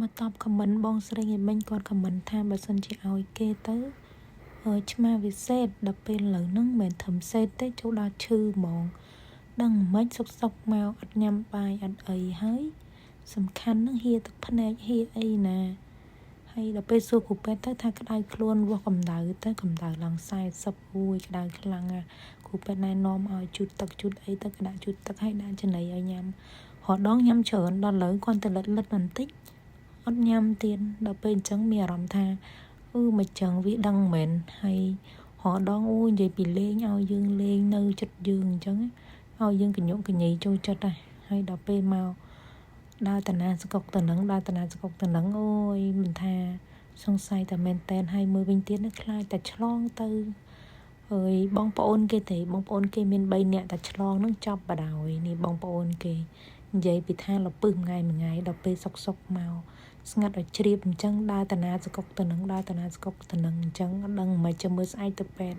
មកតបខមមិនបងស្រីឯមិញគាត់ខមមិនថាបើសិនជាឲ្យគេទៅឆ្មាវិសេសដល់ពេលឥឡូវហ្នឹងមិនធំសេតទេចូលដល់ឈឺហ្មងដឹងមិនសុកមកអត់ញ៉ាំបាយអត់អីហើយសំខាន់ហ្នឹងហៀទឹកភ្នែកហៀអីណាហើយដល់ពេលសួរគ្រូពេទ្យទៅថាក្តៅខ្លួនវាស់កម្ដៅទៅកម្ដៅឡើង40អូយក្ដៅខ្លាំងណាស់គ្រូពេទ្យណែនាំឲ្យជូតទឹកជូតអីទៅក៏ដាក់ជូតទឹកឲ្យដាក់ចំណីឲ្យញ៉ាំរដងញ៉ាំច្រើនដល់ឥឡូវគាត់ទៅលិតបន្តិចអត់ញ៉ាំទៀតដល់ពេលអញ្ចឹងមានអារម្មណ៍ថាមិនចឹងវាដឹងមែនហើយរដងអូយនិយាយពីលេងឲ្យយើងលេងនៅចិត្តយើងអញ្ចឹងឲ្យយើងកញ្ញុកកញ្ញីចូលចិត្តហើយដល់ពេលមកដើរតាណាស្គុកទៅនឹងអូយមិនថាសង្ស័យតែមែនតែនហើយមើលវិញទៀតនឹងខ្លាចតែឆ្លងទៅហើយបងប្អូនគេទេបងប្អូនគេមាន3នាក់តែឆ្លងនឹងចប់បដ ாய் នេះបងប្អូនគេនិយាយពីថាលពឹសមួយថ្ងៃដល់ពេលសុកមកស្ងាត់ឲ្យជ្រាបអញ្ចឹងដើរតាណាស្គុកទៅនឹងអញ្ចឹងអត់ដឹងមិនចាំមើលស្អែកទៅពេទ្យ